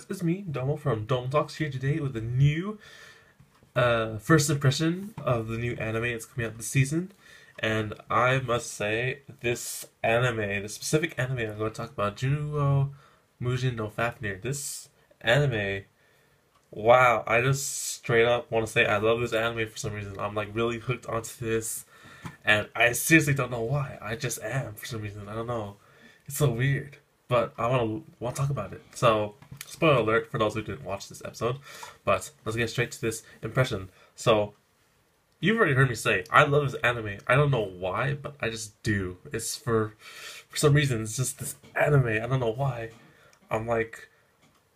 guys, it's me, Domo from Domo Talks here today with a new first impression of the new anime that's coming out this season. And I must say, this anime, the specific anime I'm going to talk about, Juuou Mujin no Fafnir, this anime, wow, I just straight up want to say I love this anime for some reason. I'm like really hooked onto this, and I seriously don't know why. I just am for some reason. I don't know. It's so weird, but I want to talk about it. So, spoiler alert for those who didn't watch this episode. But let's get straight to this impression. So, you've already heard me say I love this anime. I don't know why, but I just do. It's for some reason it's just this anime. I don't know why. I'm like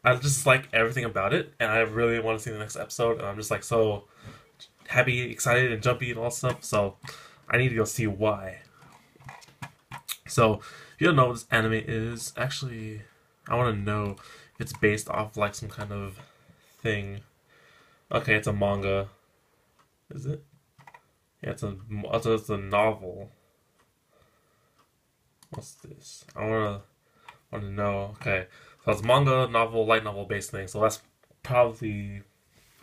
I just like everything about it, and I really want to see the next episode. And I'm just like so happy, excited, and jumpy and all that stuff. So I need to go see why. So if you don't know what this anime is, actually, I want to know if it's based off like some kind of thing. Okay, it's a manga. Is it? Yeah, it's a novel. What's this? I want to know. Okay, so it's manga, novel, light novel based thing. So that's probably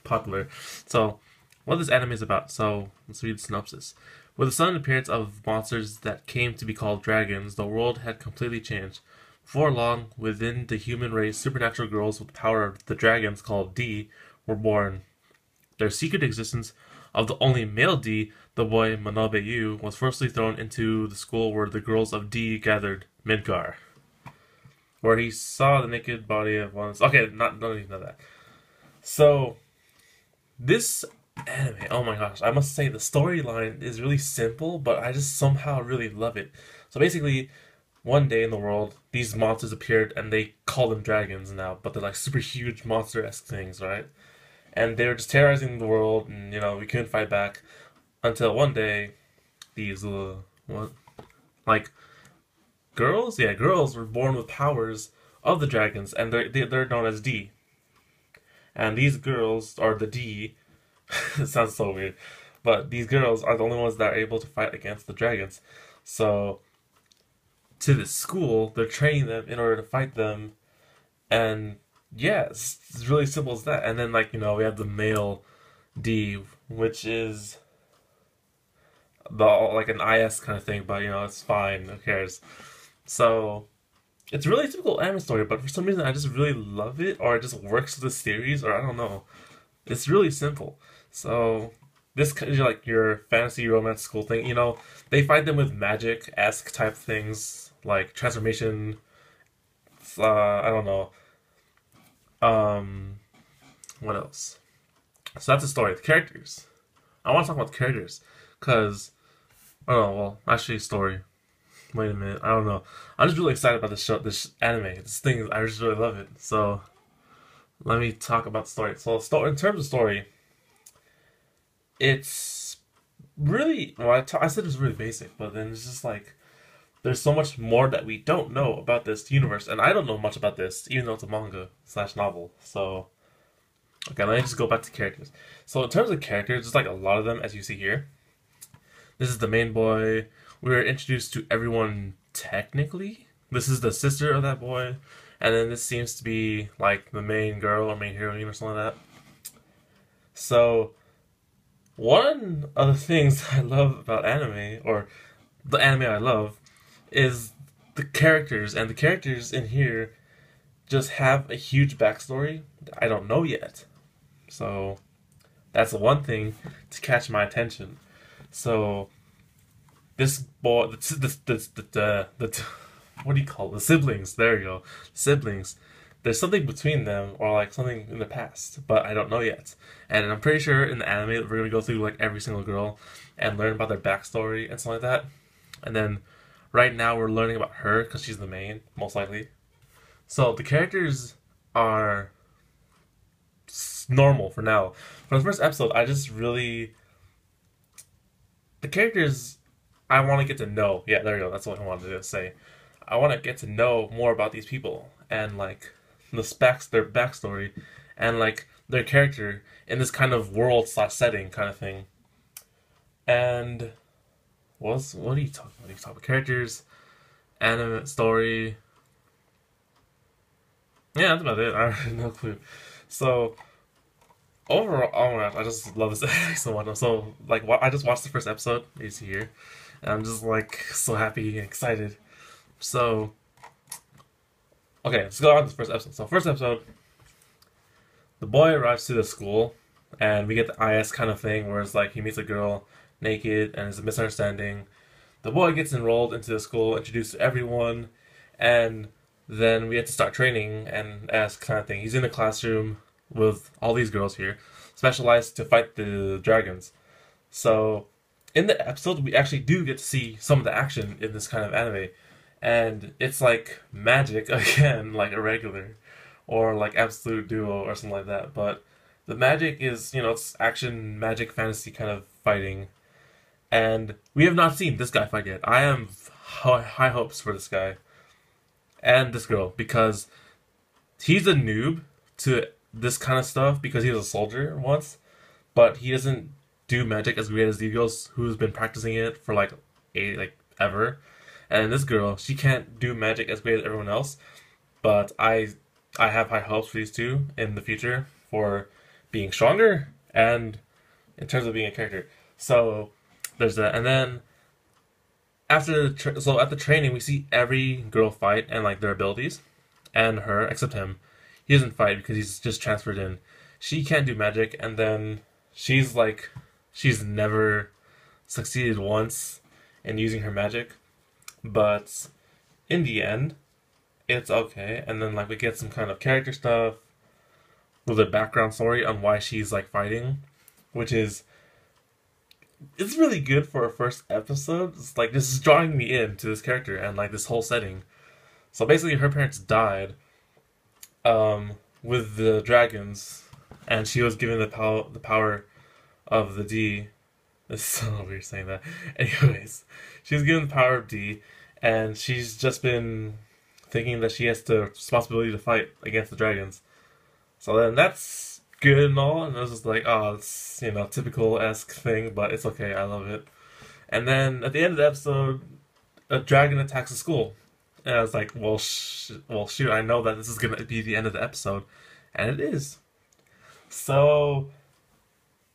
popular. So what this anime is about. So let's read the synopsis. With the sudden appearance of monsters that came to be called dragons, the world had completely changed. Before long, within the human race, supernatural girls with the power of the dragons called D were born. Their secret existence of the only male D, the boy Manobe was firstly thrown into the school where the girls of D gathered, Midgar, where he saw the naked body of one. Okay, don't even know that. So this anime, oh my gosh, I must say the storyline is really simple, but I just somehow really love it. So basically, one day in the world, these monsters appeared, and they call them dragons now, but they're like super huge monster-esque things, right? And they were just terrorizing the world, and we couldn't fight back until one day, these what, like girls, yeah, girls were born with powers of the dragons, and they're known as D. And these girls are the D. It sounds so weird, but these girls are the only ones that are able to fight against the dragons. So to this school, they're training them in order to fight them, and yeah, it's really simple as that. And then we have the male D, which is the like an IS kind of thing, but it's fine. Who cares? So it's really a typical anime story, but for some reason I just really love it, or it just works with the series, or I don't know. It's really simple. So this kind of like your fantasy romance school thing, they fight them with magic-esque type things like transformation. I don't know. What else? So that's the story. The characters. I want to talk about the characters because I don't know. Well, actually, story. Wait a minute. I don't know. I'm just really excited about this show, this anime. This thing, I just really love it. So let me talk about the story. So, in terms of story, it's really well. I said it's really basic, but then it's just like there's so much more that we don't know about this universe, and I don't know much about this, even though it's a manga slash novel. So, okay, let me just go back to characters. So, in terms of characters, there's like a lot of them, as you see here. This is the main boy. We were introduced to everyone technically. This is the sister of that boy. And then this seems to be like the main girl or main heroine or something like that. So, one of the things I love about anime, or the anime I love, is the characters. And the characters in here just have a huge backstory that I don't know yet. So, that's one thing to catch my attention. So, this boy, the what do you call it? The siblings? There you go, siblings. There's something between them, or like something in the past, but I don't know yet. And I'm pretty sure in the anime we're gonna go through like every single girl and learn about their backstory and something like that. And then right now we're learning about her because she's the main, most likely. So the characters are normal for now. For the first episode, I just really the characters I want to get to know. Yeah, there you go. That's what I wanted to say. I want to get to know more about these people and like their backstory, and like their character in this kind of world slash setting kind of thing. And what are you talking about? You talk about characters, anime story. Yeah, that's about it. I have no clue. So overall, oh my gosh, I just love this anime so much. I'm so like, I just watched the first episode. It's here, and I'm just like so happy and excited. So okay, let's go on to the first episode. So first episode, the boy arrives to the school, and we get the IS kind of thing where it's like he meets a girl naked, and there's a misunderstanding. The boy gets enrolled into the school, introduced to everyone, and then we have to start training and as kind of thing. He's in the classroom with all these girls here, specialized to fight the dragons. So in the episode, we actually do get to see some of the action in this kind of anime, and it's like magic again, like irregular, or like absolute duo or something like that. But the magic is, it's action, magic, fantasy kind of fighting, and we have not seen this guy fight yet. I am high hopes for this guy and this girl because he's a noob to this kind of stuff because he was a soldier once, but he doesn't do magic as great as these girls who's been practicing it for like ever. And this girl, she can't do magic as great as everyone else, but I have high hopes for these two in the future for being stronger and in terms of being a character. So there's that, and then after so at the training we see every girl fight and like their abilities, and her except him. He doesn't fight because he's just transferred in. She can't do magic, and then she's never succeeded once in using her magic, but in the end, it's okay. And then like we get some kind of character stuff with a background story on why she's like fighting, which is it's really good for a first episode. It's like this is drawing me into this character and like this whole setting. So basically, her parents died with the dragons, and she was given the power of the D. It's so weird saying that. Anyways, she was given the power of D, and she's just been thinking that she has the responsibility to fight against the dragons. So then that's good and all, and I was just like, oh, it's typical-esque thing, but it's okay, I love it. And then at the end of the episode, a dragon attacks the school. And I was like, well, shoot, I know that this is gonna be the end of the episode, and it is. So,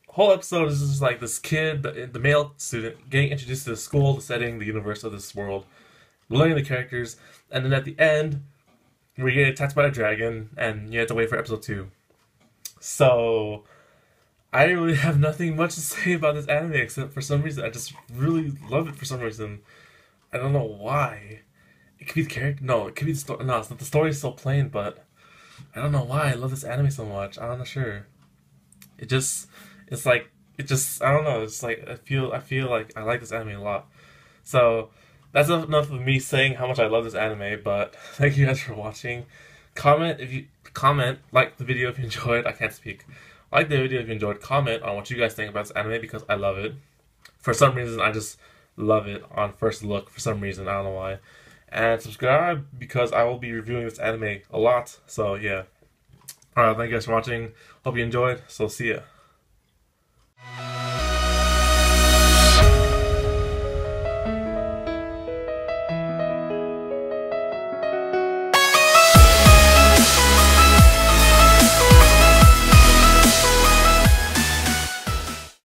whole episode is just like this kid, the male student, getting introduced to the school, the setting, the universe of this world, learning the characters, and then at the end, we get attacked by a dragon, and you have to wait for episode 2. So, I really have nothing much to say about this anime except for some reason I just really love it for some reason. I don't know why. It could be the character. No, it could be the story. No, it's not. The story is so plain, but I don't know why I love this anime so much. I'm not sure. It just, it's like, I don't know. It's like I feel like I like this anime a lot. So that's enough of me saying how much I love this anime. But thank you guys for watching. Comment, like the video if you enjoyed. I can't speak. Like the video if you enjoyed. Comment on what you guys think about this anime because I love it. For some reason, I just love it on first look. For some reason, I don't know why. And subscribe because I will be reviewing this anime a lot. So yeah. Alright, thank you guys for watching. Hope you enjoyed. So see ya.